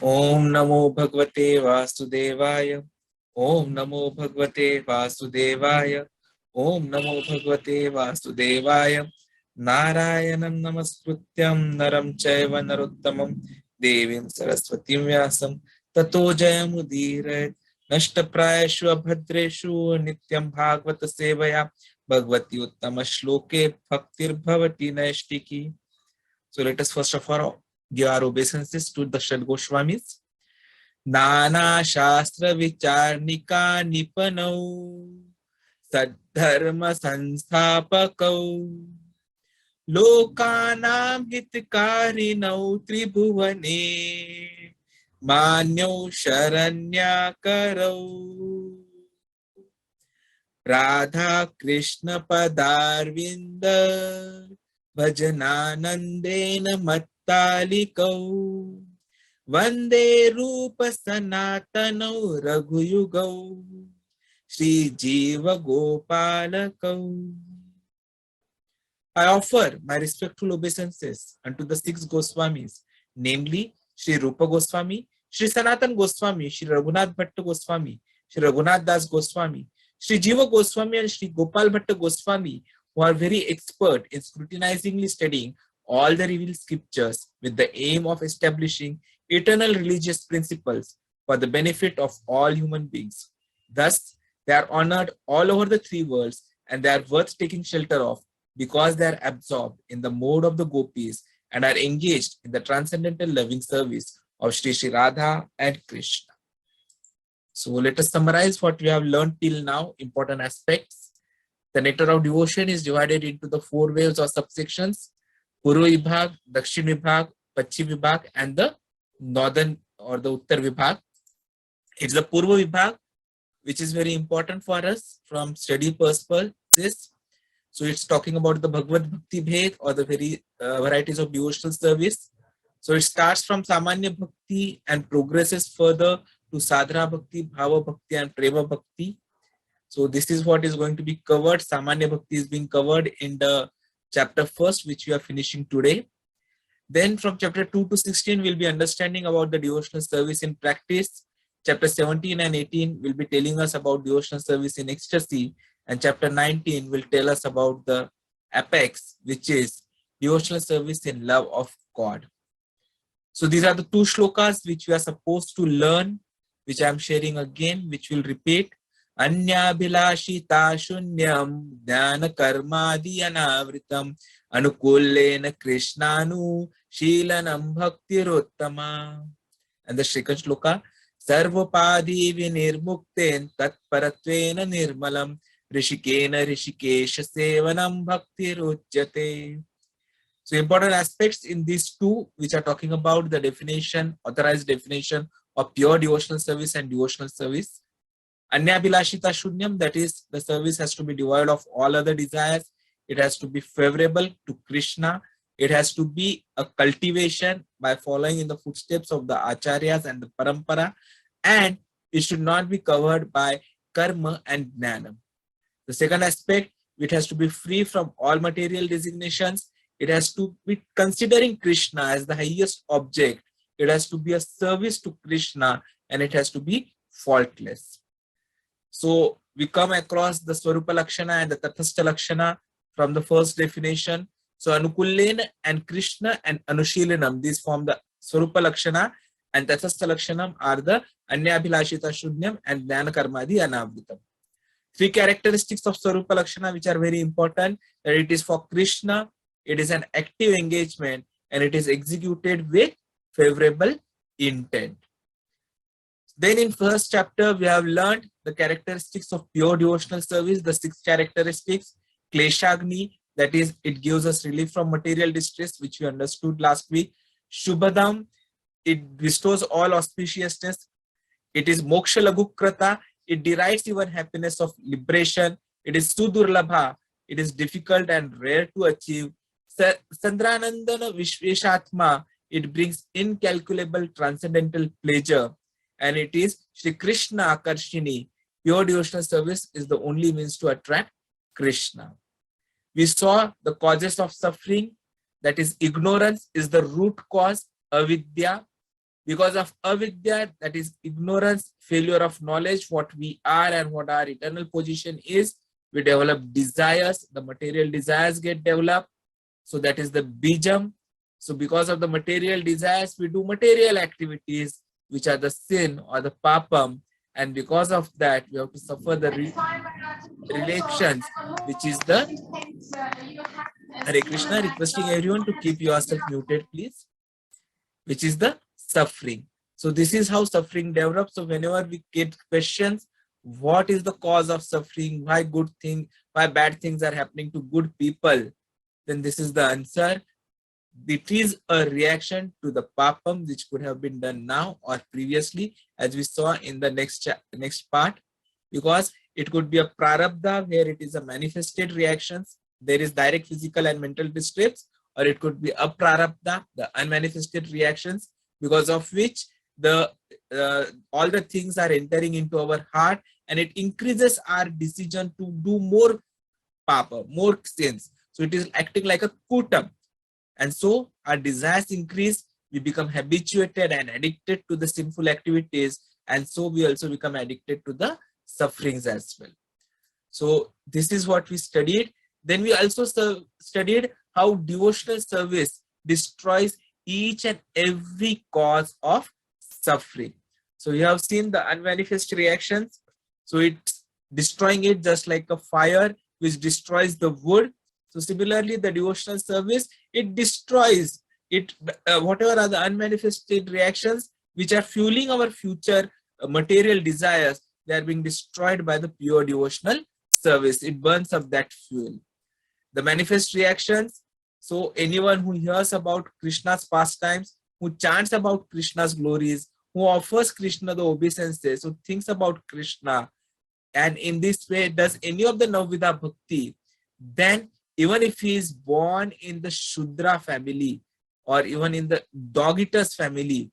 Om Namo Bhagavate Vasudevaya. Om Namo Bhagavate Vasudevaya. Om Namo Bhagavate Vasudevaya. Narayanam Namaskrutyam Naram Chaiva Narottamam Devim Saraswatim Vyasam Tato Jayamudire Nashtaprayashu Abhadreshu Nityam Bhagavata Sevaya Bhagavati Uttama Shloke Bhaktir Bhavati Naishtiki. So let us first of all give our obeisances to the Shad Goswamis. Nana Shastra Vicharnika Nipanau Sadharma Sanstapakau Lokanam Hitkarinau Tribhuvane Manyau Sharanyakarau Radha Krishna Padarvinda Bhajananandena Mattalikau Vande Rupa Sanatanau Raghuyugau Shri Jiva Gopalakau. I offer my respectful obeisances unto the six Goswamis, namely Shri Rupa Goswami, Shri Sanatan Goswami, Shri Raghunath Bhatta Goswami, Shri Raghunath Das Goswami, Shri Jiva Goswami and Shri Gopal Bhatta Goswami, who are very expert in scrutinizingly studying all the revealed scriptures with the aim of establishing eternal religious principles for the benefit of all human beings. Thus, they are honored all over the three worlds and they are worth taking shelter of because they are absorbed in the mode of the gopis and are engaged in the transcendental loving service of Sri Sri Radha and Krishna. So let us summarize what we have learned till now, important aspects. The nectar of devotion is divided into the four waves or subsections: Purva Vibhag, Dakshin Vibhag, Pachchim Vibhag, and the northern or the Uttar Vibhag. It's the Purva Vibhag which is very important for us from study purposes. So it's talking about the Bhagavad Bhakti Bhed or the varieties of devotional service. So it starts from Samanya Bhakti and progresses further to Sadhana Bhakti, Bhava Bhakti and Prema Bhakti. So this is what is going to be covered. Samanya Bhakti is being covered in the chapter first, which we are finishing today. Then from chapter 2 to 16, we'll be understanding about the devotional service in practice. Chapter 17 and 18 will be telling us about devotional service in ecstasy. And chapter 19 will tell us about the apex, which is devotional service in love of God. So these are the two shlokas which we are supposed to learn, which I am sharing again, which will repeat. Anyabhilashita shunyam dhyana karmadi anavritam anukullena krishnanu shilanam bhaktirottama. And the second shloka, sarvapadi vinirmukten tatparatvena nirmalam rishikena rishikesha sevanam bhaktirujyate. So important aspects in these two, which are talking about the definition, authorized definition of pure devotional service and devotional service. Anyabhilashita shunyam, that is, the service has to be devoid of all other desires. It has to be favorable to Krishna. It has to be a cultivation by following in the footsteps of the acharyas and the parampara. And it should not be covered by karma and jnana. The second aspect, it has to be free from all material designations. It has to be considering Krishna as the highest object. It has to be a service to Krishna and it has to be faultless. So we come across the Swarupa Lakshana and the Tathastha Lakshana from the first definition. So Anukullena and Krishna and Anushilanam, these form the Swarupa Lakshana, and Tathastha Lakshanam are the Anyabhilashita Shunyam and Jnana Karmadi Anavritam. Three characteristics of Swarupa Lakshana which are very important, that it is for Krishna, it is an active engagement, and it is executed with favorable intent. Then in first chapter, we have learned the characteristics of pure devotional service, the 6 characteristics. Kleshagni, that is, it gives us relief from material distress, which we understood last week. Shubhadam, it bestows all auspiciousness. It is Moksha Lagukrata, it derides even happiness of liberation. It is Sudurlabha, it is difficult and rare to achieve. Sandranandana Vishveshatma, it brings incalculable transcendental pleasure. And it is Sri Krishna Akarshini. Pure devotional service is the only means to attract Krishna. We saw the causes of suffering, that is ignorance is the root cause, avidya. Because of avidya, that is ignorance, failure of knowledge, what we are and what our eternal position is, we develop desires, the material desires get developed. So that is the bijam. So because of the material desires, we do material activities, which are the sin or the papam. And because of that, we have to suffer the relations, which is the Hare Krishna, requesting everyone to keep yourself muted, please, which is the suffering. So this is how suffering develops. So whenever we get questions, what is the cause of suffering? Why bad things are happening to good people? Then this is the answer. It is a reaction to the papam, which could have been done now or previously, as we saw in the next part, because it could be a prarabdha where it is a manifested reactions. There is direct physical and mental distress, or it could be a prarabdha, the unmanifested reactions, because of which the all the things are entering into our heart, and it increases our decision to do more papa, more sins. So it is acting like a kutam. And so our desires increase, we become habituated and addicted to the sinful activities, and so we also become addicted to the sufferings as well. So this is what we studied. Then we also studied how devotional service destroys each and every cause of suffering. So you have seen the unmanifest reactions. So it's destroying it just like a fire which destroys the wood. So similarly, the devotional service, it destroys it, whatever are the unmanifested reactions which are fueling our future material desires, they are being destroyed by the pure devotional service. It burns up that fuel. The manifest reactions, so anyone who hears about Krishna's pastimes, who chants about Krishna's glories, who offers Krishna the obeisances, who thinks about Krishna, and in this way does any of the Navvidha Bhakti, then even if he is born in the Shudra family or even in the dog eaters family,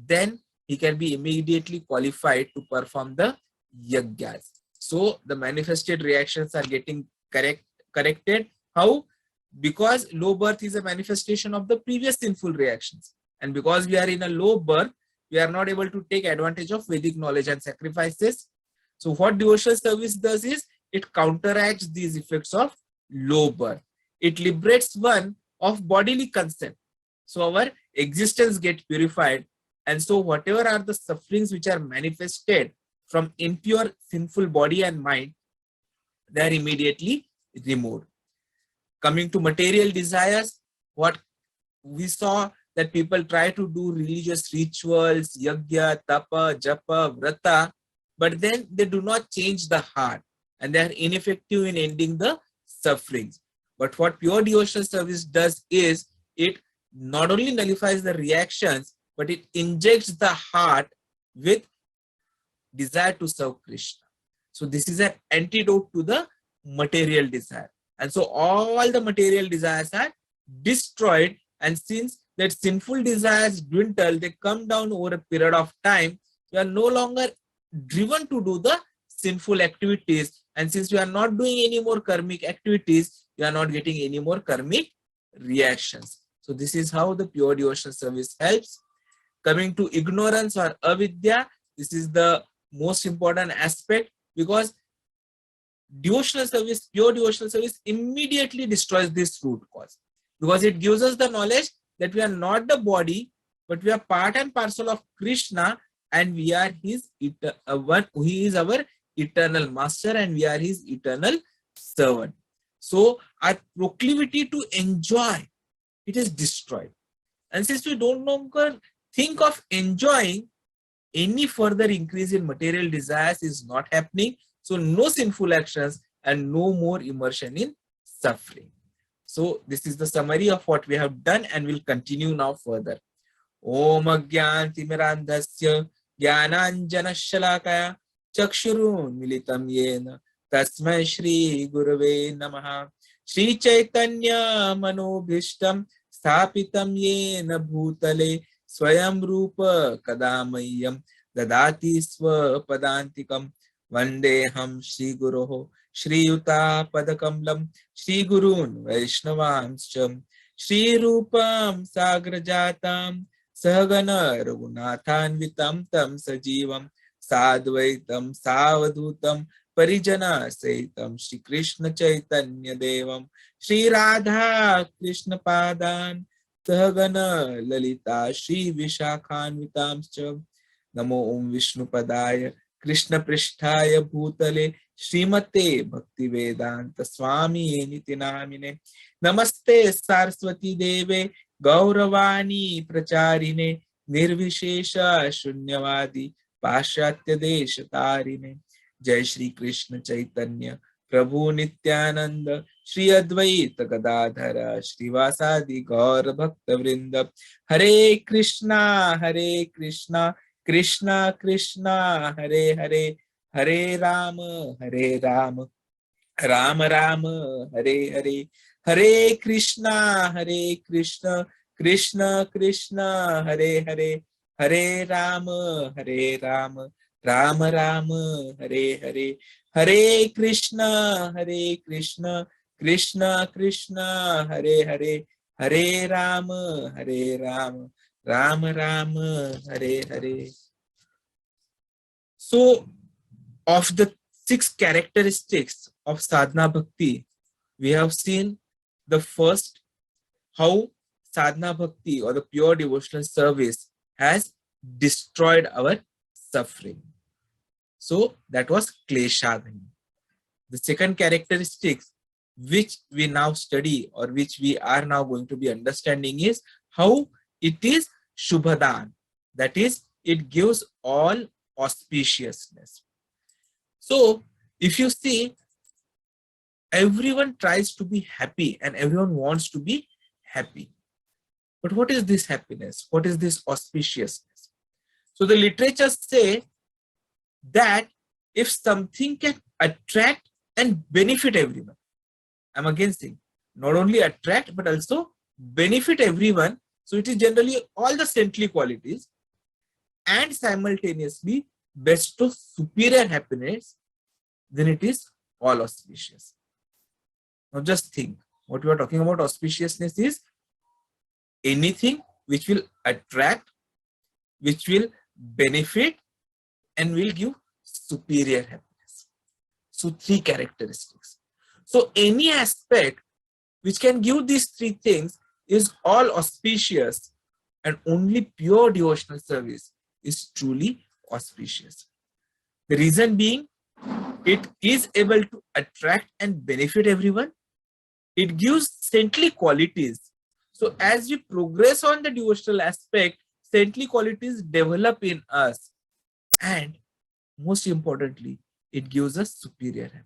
then he can be immediately qualified to perform the yajnas. So the manifested reactions are getting corrected. How? Because low birth is a manifestation of the previous sinful reactions. And because we are in a low birth, we are not able to take advantage of Vedic knowledge and sacrifices. So what devotional service does is, it counteracts these effects of low birth. It liberates one of bodily consent. So our existence gets purified. And so whatever are the sufferings which are manifested from impure sinful body and mind, they are immediately removed. Coming to material desires, what we saw that people try to do religious rituals, yajna, tapa, japa, vrata, but then they do not change the heart and they are ineffective in ending the sufferings. But what pure devotional service does is, it not only nullifies the reactions, but it injects the heart with desire to serve Krishna. So this is an antidote to the material desire. And so all the material desires are destroyed, and since that sinful desires dwindle, they come down over a period of time, we are no longer driven to do the sinful activities. And since we are not doing any more karmic activities, we are not getting any more karmic reactions. So this is how the pure devotional service helps. Coming to ignorance or avidya, this is the most important aspect, because devotional service, pure devotional service immediately destroys this root cause, because it gives us the knowledge that we are not the body, but we are part and parcel of Krishna, and we are his he is our eternal master, and we are his eternal servant. So our proclivity to enjoy, it is destroyed. And since we don't longer think of enjoying, any further increase in material desires is not happening. So no sinful actions and no more immersion in suffering. So this is the summary of what we have done, and we'll continue now further. Om Agyantimirandhasya Jnananjana Shalakaya Chakshurun Militam Yena Tasmai Shri Gurave Namaha. Shri Chaitanya Manobhishtam Sthapitam Yena Bhutale Swayam Rupa Kadamayam Dadati Swa Padantikam Vandeham Shri Guroho Shri Yuta Padakamlam Shri Gurun Vaishnavamscham Shri Rupam Sagrajatam Sahagana Raghunathanvitam tam sajivam sadvaitam savadhutam parijana saitam Sri Krishna Chaitanya Devam Sri Radha Krishna Padan Sahagana Lalita Shri Vishakhanvitam Namo Om Vishnu Padaya Krishna Pristhaya Bhutale Srimate Bhakti Vedanta Swami Niti Namine Namaste Saraswati Deve Gauravani Pracharine Nirvishesha Shunyavadi Pashatya Desha Tarine Jai Shri Krishna Chaitanya Prabhu Nityananda Shri Advaita Gadadhara Shri Vasadi Gaur Bhakta Vrinda Hare Krishna Krishna Krishna Hare Hare Hare Rama Rama Rama Hare Hare Hare Krishna Krishna Krishna Hare Hare Hare Rama Rama Rama Hare Hare Hare Krishna Krishna Krishna Hare Hare Hare Rama Rama Rama Hare Hare. So, of the 6 characteristics of sadhana bhakti, we have seen the first, how sadhana bhakti or the pure devotional service has destroyed our suffering. So that was kleshadhani. The second characteristic which we now study or which we are now going to be understanding is how it is shubhadan. That is, it gives all auspiciousness. So if you see, everyone tries to be happy and everyone wants to be happy. But what is this happiness? What is this auspiciousness? So the literatures say that if something can attract and benefit everyone, I'm again saying, not only attract but also benefit everyone. So it is generally all the saintly qualities and simultaneously bestow superior happiness, then it is all auspicious. Now just think, what we are talking about auspiciousness is anything which will attract, which will benefit, and will give superior happiness. So 3 characteristics. So any aspect which can give these 3 things is all auspicious, and only pure devotional service is truly auspicious. The reason being, it is able to attract and benefit everyone. It gives saintly qualities. So as we progress on the devotional aspect, saintly qualities develop in us. And most importantly, it gives us superior happiness.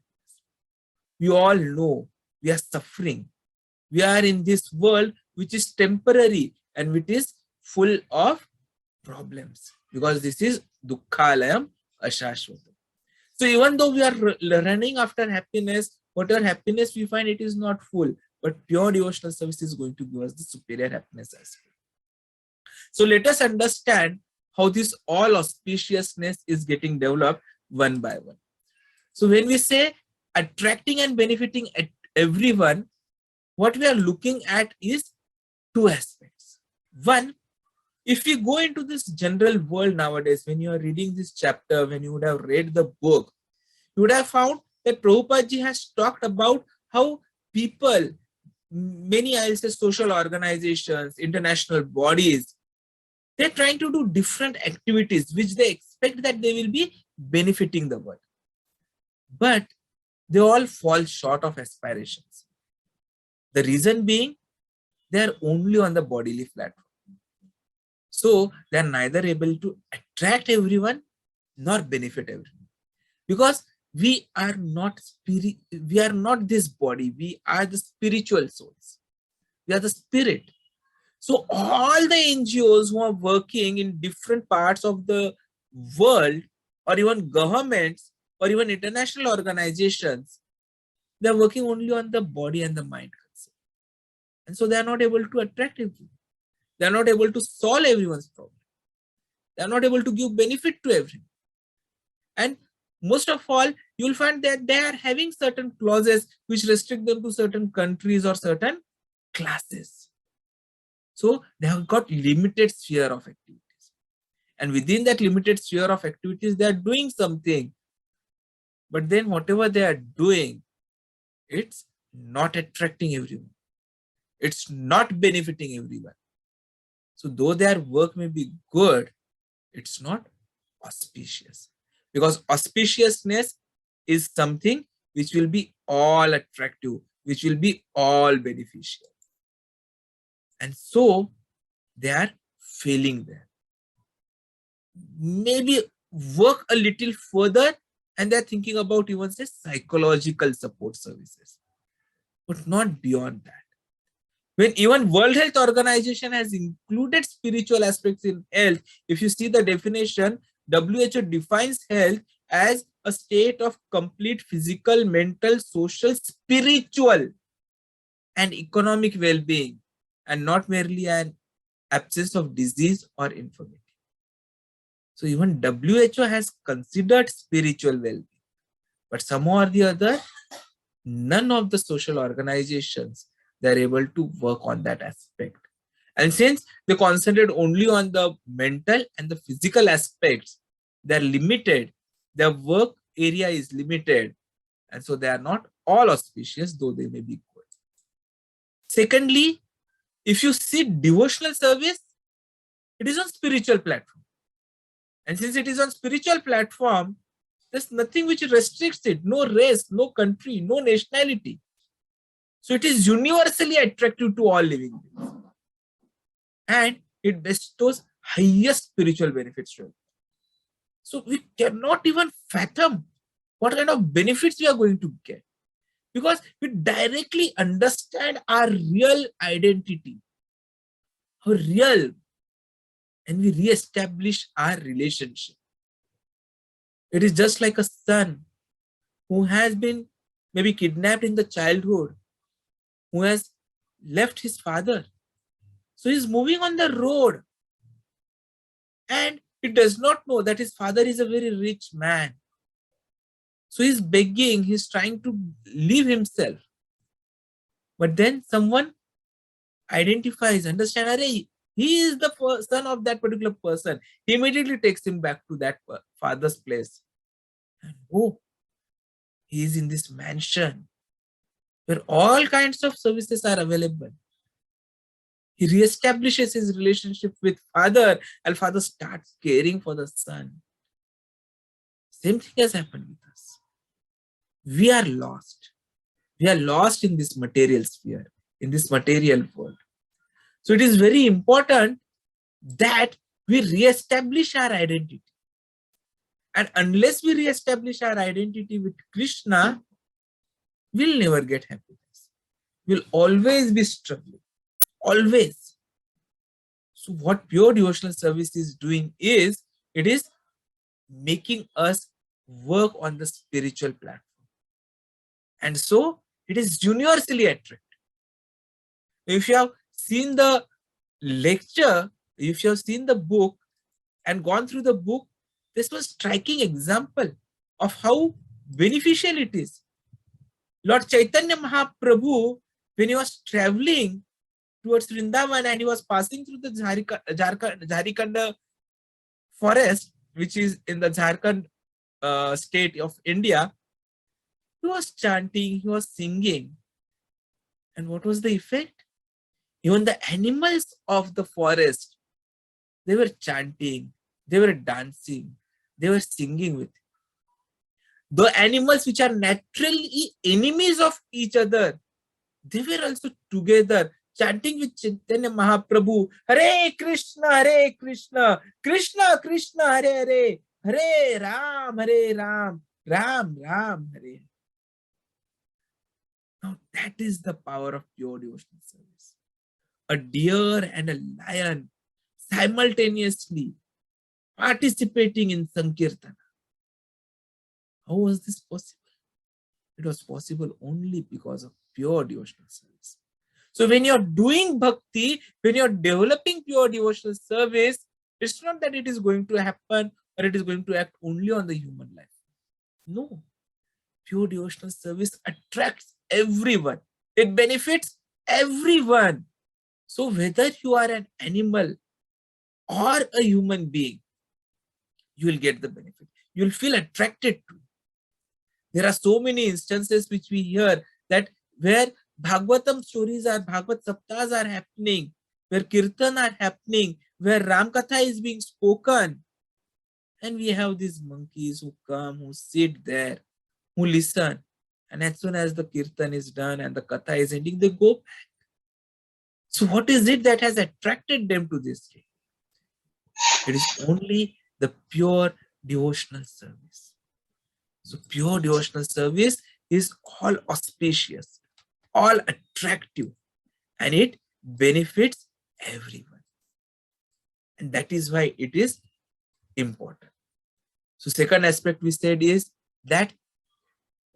We all know we are suffering. We are in this world which is temporary and which is full of problems, because this is dukkhalayam ashashvatam. So even though we are running after happiness, whatever happiness we find, it is not full, but pure devotional service is going to give us the superior happiness as well. So let us understand how this all auspiciousness is getting developed one by one. So when we say attracting and benefiting everyone, what we are looking at is 2 aspects. One, if you go into this general world nowadays, when you are reading this chapter, when you would have read the book, you would have found that Prabhupada ji has talked about how people, many, I'll say, social organizations, international bodies, they're trying to do different activities which they expect that they will be benefiting the world. But they all fall short of aspirations. The reason being, they are only on the bodily platform. So they are neither able to attract everyone nor benefit everyone. Because we are not this body, we are the spiritual souls. We are the spirit. So all the NGOs who are working in different parts of the world, or even governments, or even international organizations, they are working only on the body and the mind. And so they are not able to attract everyone. They are not able to solve everyone's problem. They are not able to give benefit to everyone. And most of all, you will find that they are having certain clauses which restrict them to certain countries or certain classes. So they have got limited sphere of activities. And within that limited sphere of activities, they are doing something. But then whatever they are doing, it's not attracting everyone. It's not benefiting everyone. So though their work may be good, it's not auspicious. Because auspiciousness is something which will be all attractive, which will be all beneficial. And so they are failing there. Maybe work a little further and they're thinking about even say psychological support services, but not beyond that. When even World Health Organization has included spiritual aspects in health, if you see the definition, WHO defines health as a state of complete physical, mental, social, spiritual, and economic well-being, and not merely an absence of disease or infirmity. So even WHO has considered spiritual well-being, but somehow or the other, none of the social organizations, they're able to work on that aspect. And since they concentrate only on the mental and the physical aspects, they're limited. Their work area is limited. And so they are not all auspicious, though they may be good. Secondly, if you see devotional service, it is on spiritual platform. And since it is on spiritual platform, there's nothing which restricts it. No race, no country, no nationality. So it is universally attractive to all living beings. And it bestows highest spiritual benefits to it. So we cannot even fathom what kind of benefits we are going to get, because we directly understand our real identity, our real, and we re-establish our relationship. It is just like a son who has been maybe kidnapped in the childhood, who has left his father. So he's moving on the road and he does not know that his father is a very rich man. So he's begging, he's trying to leave himself. But then someone identifies, understands, he is the son of that particular person. He immediately takes him back to that father's place. And oh, he is in this mansion where all kinds of services are available. He reestablishes his relationship with father, and father starts caring for the son. Same thing has happened with us. We are lost. We are lost in this material sphere, in this material world. So it is very important that we reestablish our identity. And unless we reestablish our identity with Krishna, we'll never get happiness. We'll always be struggling. Always. So what pure devotional service is doing is, it is making us work on the spiritual platform. And so it is universally attractive. If you have seen the lecture, if you have seen the book and gone through the book, this was a striking example of how beneficial it is. Lord Chaitanya Mahaprabhu, when he was traveling towards Vrindavan and he was passing through the Jharkhand forest, which is in the Jharkhand state of India, he was chanting, he was singing. And what was the effect? Even the animals of the forest, they were chanting, they were dancing, they were singing with him. The animals which are naturally enemies of each other, they were also together chanting with Chaitanya Mahaprabhu, Hare Krishna, Krishna Krishna, Hare Hare, Hare Ram, Ram Ram, Hare. Now that is the power of pure devotional service. A deer and a lion simultaneously participating in Sankirtana. How was this possible? It was possible only because of pure devotional service. So when you're doing bhakti, when you're developing pure devotional service, it's not that it is going to happen or it is going to act only on the human life. No. Pure devotional service attracts everyone. It benefits everyone. So whether you are an animal or a human being, you will get the benefit. You will feel attracted to. There are so many instances which we hear that where Bhagavatam stories are, Bhagavat Saptas are happening, where Kirtan are happening, where Ram Katha is being spoken. And we have these monkeys who come, who sit there, who listen. And as soon as the Kirtan is done and the Katha is ending, they go back. So what is it that has attracted them to this day? It is only the pure devotional service. So pure devotional service is all auspicious, all attractive, and it benefits everyone. And that is why it is important. So second aspect we said is that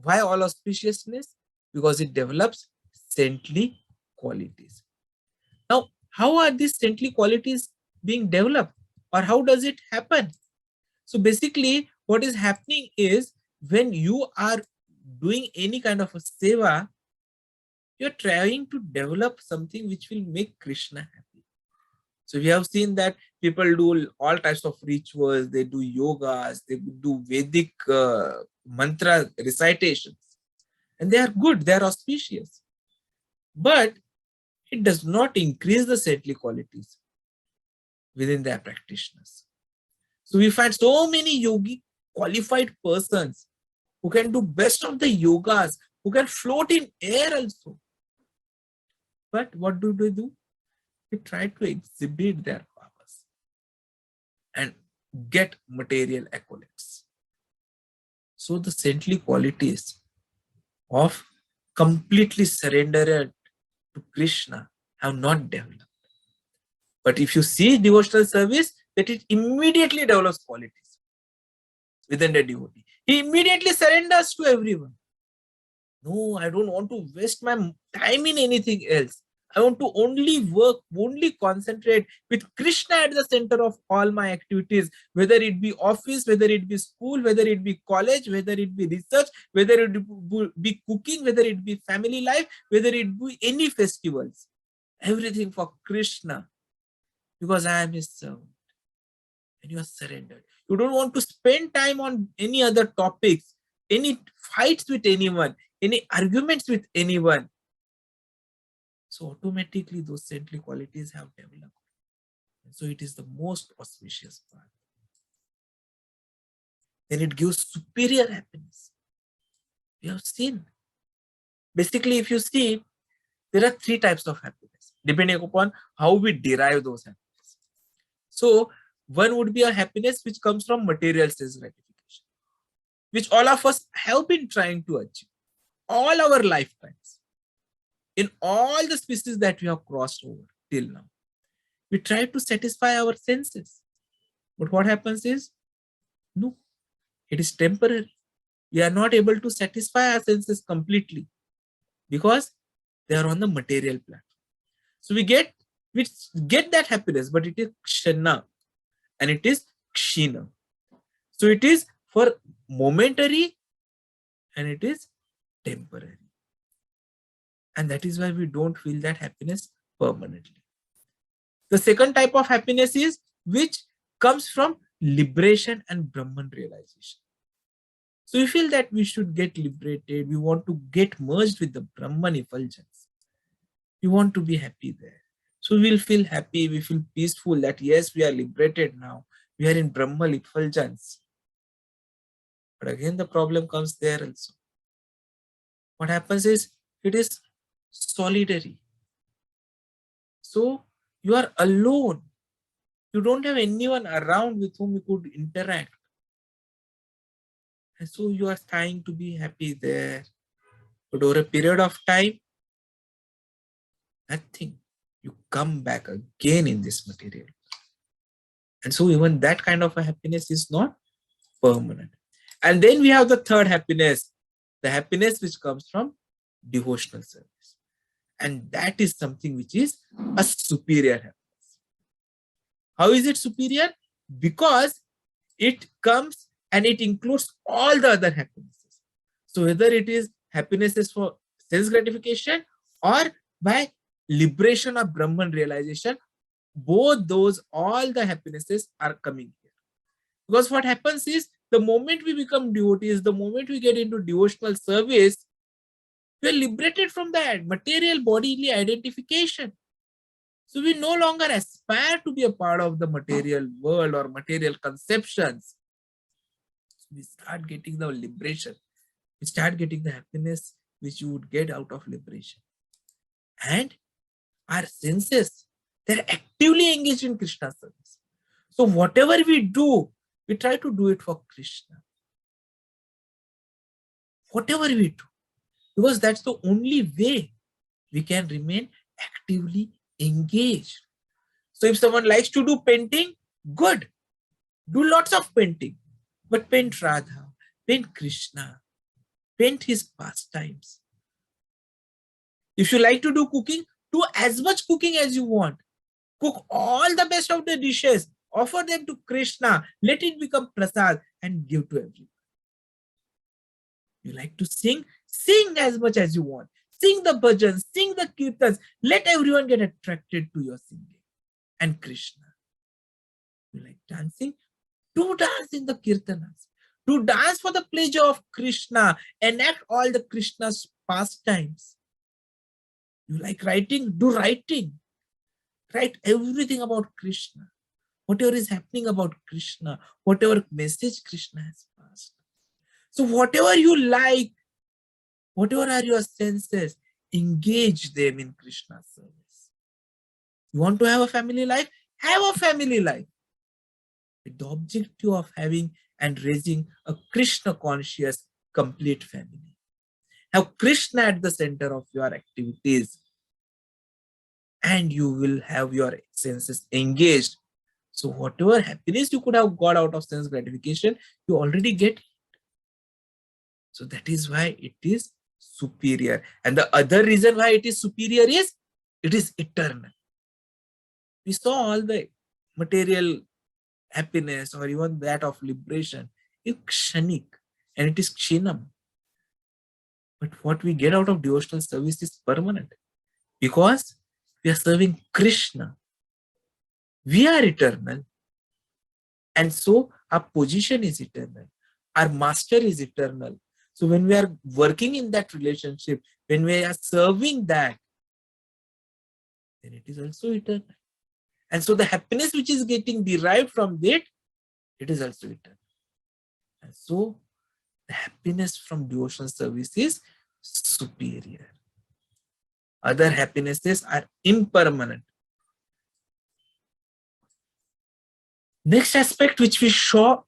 why all auspiciousness? Because it develops saintly qualities. Now, how are these saintly qualities being developed, or how does it happen? So basically, what is happening is when you are doing any kind of a seva, you're trying to develop something which will make Krishna happy. So we have seen that people do all types of rituals, they do yogas, they do Vedic mantra recitations, and they are good, they are auspicious. But it does not increase the saintly qualities within their practitioners. So we find so many yogi qualified persons who can do best of the yogas, who can float in air also. But what do they do? They try to exhibit their powers and get material accolades. So the saintly qualities of completely surrendered to Krishna have not developed. But if you see devotional service, that it immediately develops qualities within the devotee. He immediately surrenders to everyone. No, I don't want to waste my time in anything else. I want to only work, only concentrate with Krishna at the center of all my activities, whether it be office, whether it be school, whether it be college, whether it be research, whether it be cooking, whether it be family life, whether it be any festivals. Everything for Krishna, because I am his servant. And you are surrendered. You don't want to spend time on any other topics, any fights with anyone, any arguments with anyone. So automatically those saintly qualities have developed. And so it is the most auspicious part. Then it gives superior happiness. We have seen. Basically, if you see, there are three types of happiness, depending upon how we derive those happiness. So one would be a happiness which comes from material sense gratification, which all of us have been trying to achieve all our lifetimes. In all the species that we have crossed over till now, we try to satisfy our senses. But what happens is, no, it is temporary. We are not able to satisfy our senses completely because they are on the material platform. So we get that happiness, but it is kshana and it is kshina. So it is for momentary and it is temporary. And that is why we don't feel that happiness permanently. The second type of happiness is which comes from liberation and Brahman realization. So we feel that we should get liberated. We want to get merged with the Brahman effulgence. We want to be happy there. So we'll feel happy. We feel peaceful that yes, we are liberated now. We are in Brahman effulgence. But again, the problem comes there also. What happens is it is solitary. So you are alone. You don't have anyone around with whom you could interact. And so you are trying to be happy there. But over a period of time, nothing. You come back again in this material. And so even that kind of a happiness is not permanent. And then we have the third happiness, the happiness which comes from devotional service. And that is something which is a superior happiness. How is it superior? Because it comes and it includes all the other happinesses. So whether it is happinesses for sense gratification or by liberation or Brahman realization, both those, all the happinesses are coming here. Because what happens is, the moment we become devotees, the moment we get into devotional service, we are liberated from that material bodily identification. So we no longer aspire to be a part of the material world or material conceptions. So we start getting the liberation. We start getting the happiness which you would get out of liberation. And our senses, they're actively engaged in Krishna service. So whatever we do, we try to do it for Krishna. Whatever we do. Because that's the only way we can remain actively engaged. So if someone likes to do painting, good. Do lots of painting. But paint Radha, paint Krishna, paint his pastimes. If you like to do cooking, do as much cooking as you want. Cook all the best of the dishes. Offer them to Krishna. Let it become prasad and give to everyone. You like to sing? Sing as much as you want. Sing the bhajans, sing the kirtans. Let everyone get attracted to your singing and Krishna. You like dancing? Do dance in the kirtanas. Do dance for the pleasure of Krishna. Enact all the Krishna's pastimes. You like writing? Do writing. Write everything about Krishna. Whatever is happening about Krishna. Whatever message Krishna has passed. So whatever you like, whatever are your senses, engage them in Krishna's service. You want to have a family life? Have a family life. With the objective of having and raising a Krishna conscious, complete family. Have Krishna at the center of your activities. And you will have your senses engaged. So whatever happiness you could have got out of sense gratification, you already get. So that is why it is superior. And the other reason why it is superior is, it is eternal. We saw all the material happiness or even that of liberation is kshanik and it is kshinam. But what we get out of devotional service is permanent because we are serving Krishna. We are eternal. And so our position is eternal. Our master is eternal. So when we are working in that relationship, when we are serving that, then it is also eternal. And so the happiness which is getting derived from that, it is also eternal. And so the happiness from devotional service is superior. Other happinesses are impermanent. Next aspect which we saw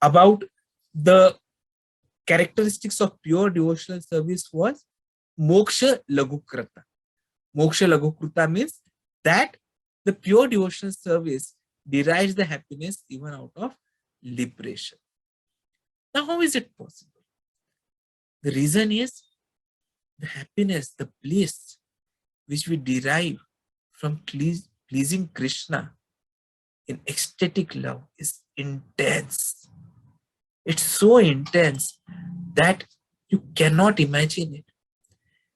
about the characteristics of pure devotional service was moksha laghukrata. Moksha laghukrata means that the pure devotional service derives the happiness even out of liberation. Now, how is it possible? The reason is the happiness, the bliss which we derive from pleasing Krishna in ecstatic love is intense. It's so intense that you cannot imagine it.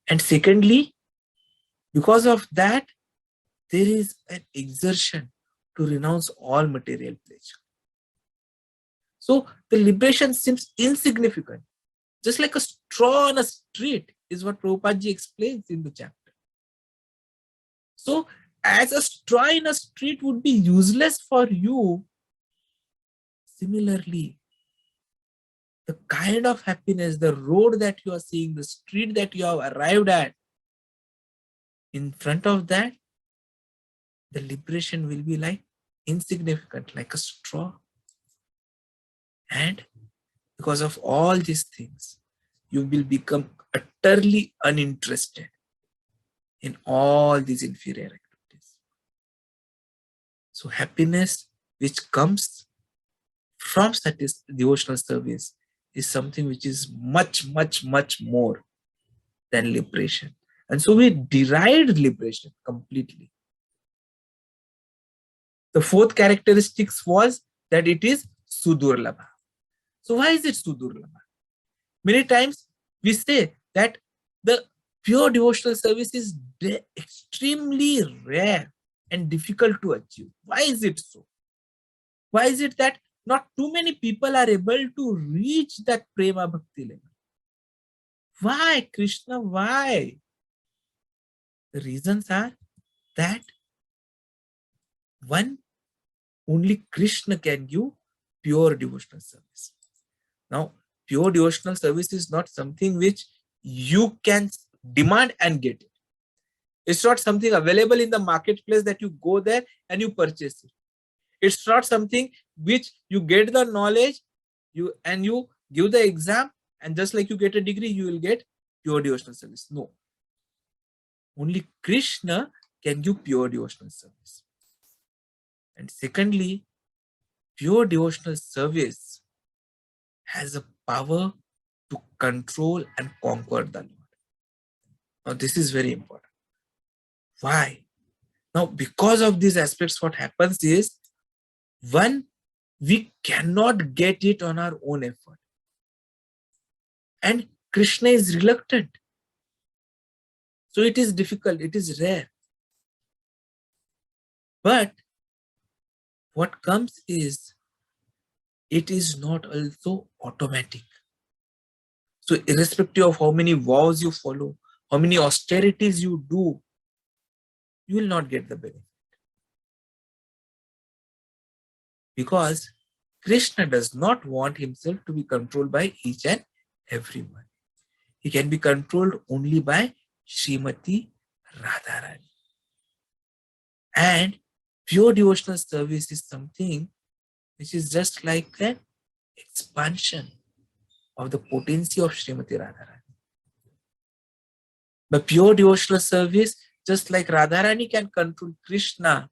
And secondly, because of that, there is an exertion to renounce all material pleasure. So the liberation seems insignificant, just like a straw on a street is what Prabhupada ji explains in the chapter. So as a straw in a street would be useless for you, similarly, the kind of happiness, the road that you are seeing, the street that you have arrived at, in front of that, the liberation will be like insignificant, like a straw. And because of all these things, you will become utterly uninterested in all these inferior activities. So happiness which comes from devotional service is something which is much, much, much more than liberation. And so we derived liberation completely. The fourth characteristic was that it is sudurlabha. So why is it sudurlabha? Many times we say that the Pure devotional service is extremely rare and difficult to achieve. Why is it so? Why is it that not too many people are able to reach that prema bhakti level? Why, Krishna? Why? The reasons are that one, only Krishna can give pure devotional service. Now, pure devotional service is not something which you can demand and get it. It's not something available in the marketplace that you go there and you purchase it. It's not something which you get the knowledge, you give the exam, and just like you get a degree, you will get pure devotional service. No. Only Krishna can give pure devotional service. And secondly, pure devotional service has a power to control and conquer the Lord. Now, this is very important. Why? Now, because of these aspects, what happens is, one, we cannot get it on our own effort. And Krishna is reluctant. So it is difficult, it is rare. But what comes is, it is not also automatic. So irrespective of how many vows you follow, how many austerities you do, you will not get the benefit. Because Krishna does not want himself to be controlled by each and everyone. He can be controlled only by Srimati Radharani. And pure devotional service is something which is just like an expansion of the potency of Srimati Radharani. But pure devotional service, just like Radharani can control Krishna,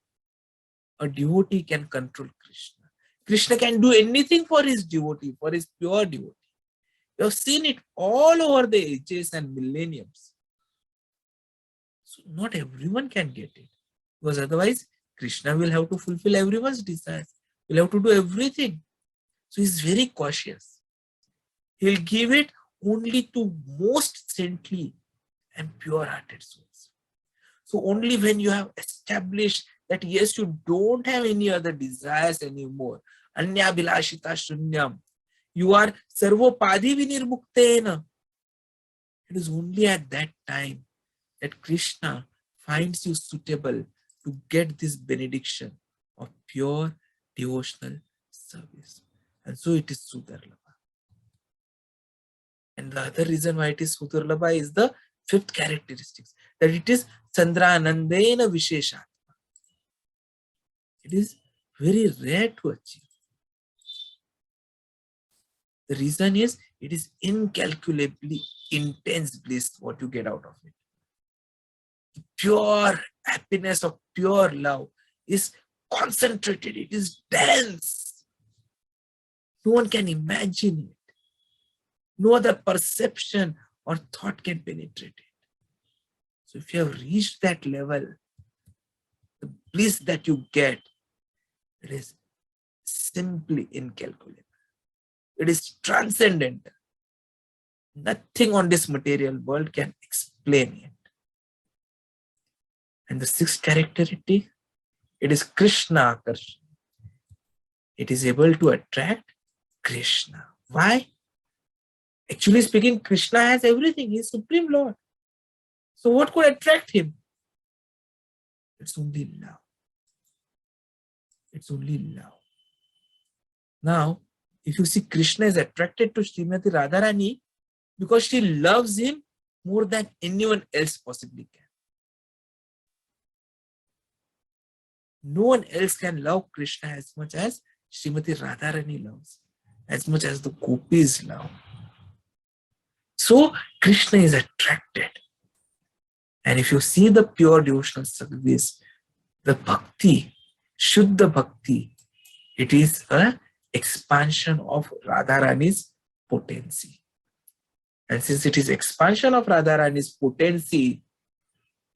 a devotee can control Krishna. Krishna can do anything for his devotee, for his pure devotee. You have seen it all over the ages and millenniums. So not everyone can get it. Because otherwise, Krishna will have to fulfill everyone's desires. He'll have to do everything. So he's very cautious. He'll give it only to most saintly and pure-hearted souls. So only when you have established that yes, you don't have any other desires anymore, anya bilashita shunyam, you are sarvopadi vinirmuktena, it is only at that time that Krishna finds you suitable to get this benediction of pure devotional service. And so it is Sudurlabha. And the other reason why it is Sudurlabha is the fifth characteristics, that it is Sandranandena Visheshatma. It is very rare to achieve. The reason is, it is incalculably intense bliss what you get out of it. The pure happiness of pure love is concentrated, it is dense. No one can imagine it. No other perception or thought can penetrate it. So if you have reached that level, the bliss that you get, it is simply incalculable. It is transcendental. Nothing on this material world can explain it. And the sixth characteristic, it is Krishna Akarshan. It is able to attract Krishna. Why? Actually speaking, Krishna has everything. He is Supreme Lord. So what could attract him? It's only love. It's only love. Now, if you see, Krishna is attracted to Srimati Radharani because she loves him more than anyone else possibly can. No one else can love Krishna as much as Srimati Radharani loves, as much as the gopis love. So Krishna is attracted. And if you see the pure devotional service, the bhakti, Shuddha bhakti, it is an expansion of Radharani's potency. And since it is expansion of Radharani's potency,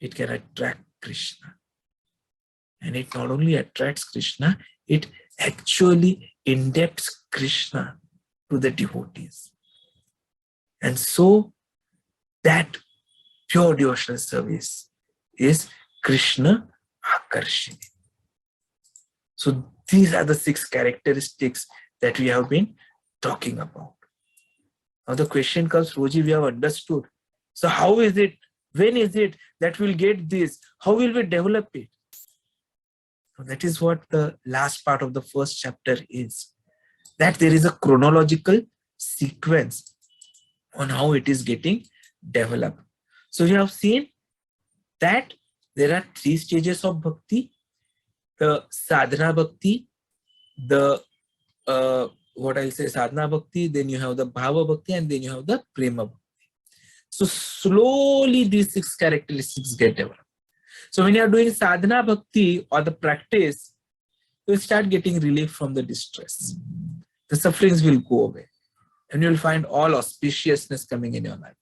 it can attract Krishna. And it not only attracts Krishna, it actually indebts Krishna to the devotees. And so that pure devotional service is Krishna Akarshini. So these are the 6 characteristics that we have been talking about. Now the question comes, Roji, we have understood. So how is it, when is it that we'll get this? How will we develop it? So that is what the last part of the first chapter is. That there is a chronological sequence on how it is getting developed. So we have seen that there are 3 stages of bhakti: the sadhana bhakti, the what I'll say sadhana bhakti, then you have the bhava bhakti, and then you have the prema bhakti. So slowly these 6 characteristics get developed. So when you are doing sadhana bhakti or the practice, you will start getting relief from the distress. The sufferings will go away, and you will find all auspiciousness coming in your life.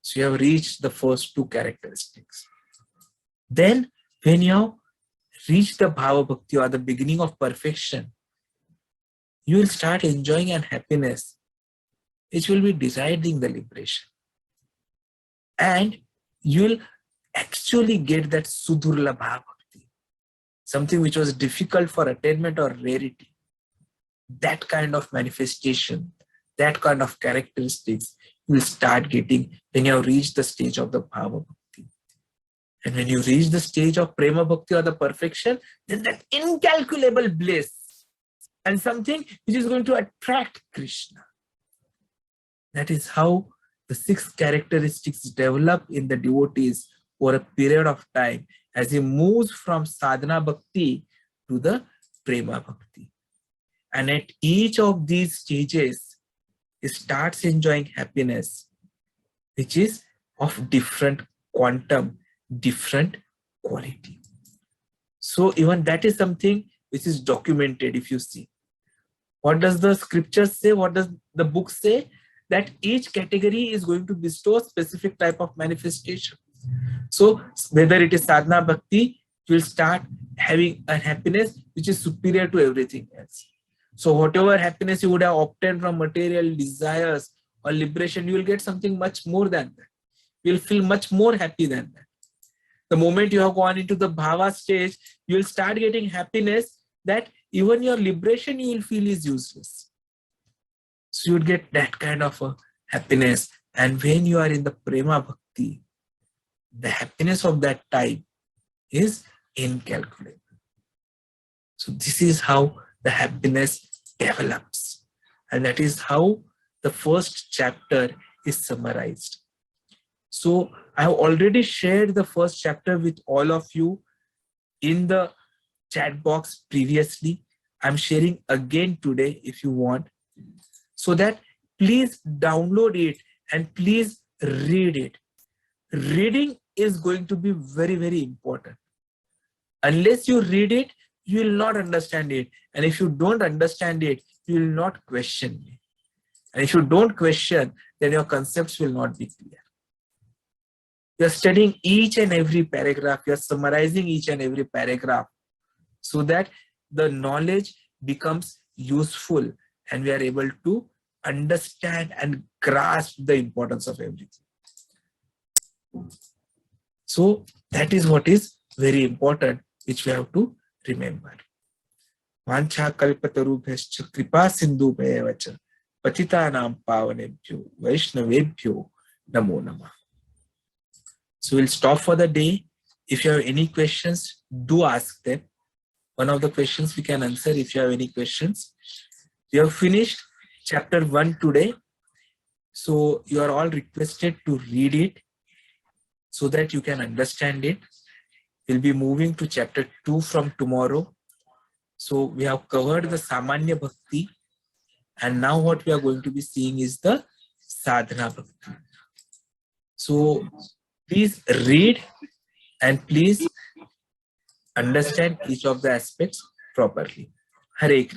So you have reached the first 2 characteristics. Then when you have reached the bhava bhakti or the beginning of perfection, you will start enjoying an happiness which will be deciding the liberation. And you will actually get that sudurlabha bhakti, something which was difficult for attainment or rarity. That kind of manifestation, that kind of characteristics you will start getting when you have reached the stage of the bhava bhakti. And when you reach the stage of prema bhakti or the perfection, then that incalculable bliss and something which is going to attract Krishna. That is how the 6 characteristics develop in the devotees over a period of time as he moves from sadhana bhakti to the prema bhakti. And at each of these stages, he starts enjoying happiness, which is of different quantum, different quality. So even that is something which is documented. If you see, what does the scriptures say? What does the book say? That each category is going to bestow a specific type of manifestation. So whether it is sadhana bhakti, you will start having a happiness which is superior to everything else. So whatever happiness you would have obtained from material desires or liberation, you will get something much more than that. You will feel much more happy than that. The moment you have gone into the bhava stage, you will start getting happiness that even your liberation you will feel is useless. So you would get that kind of a happiness. And when you are in the prema bhakti, the happiness of that type is incalculable. So this is how the happiness develops. And that is how the first chapter is summarized. So I have already shared the first chapter with all of you in the chat box previously. I'm sharing again today if you want. So that please download it and please read it. Reading is going to be very, very important. Unless you read it, you will not understand it. And if you don't understand it, you will not question it. And if you don't question, then your concepts will not be clear. You are studying each and every paragraph. You are summarizing each and every paragraph so that the knowledge becomes useful and we are able to understand and grasp the importance of everything. So that is what is very important, which we have to remember. Vancha kalpatarubhyascha kripa sindhubhyavacha patitanam pavanebhyo vaishnavebhyo namo namah. So we'll stop for the day. If you have any questions, do ask them. One of the questions we can answer if you have any questions. We have finished chapter 1 today. So you are all requested to read it so that you can understand it. We'll be moving to chapter 2 from tomorrow. So we have covered the Samanya Bhakti. And now what we are going to be seeing is the Sadhana Bhakti. So please read and please understand each of the aspects properly. Hare Krishna.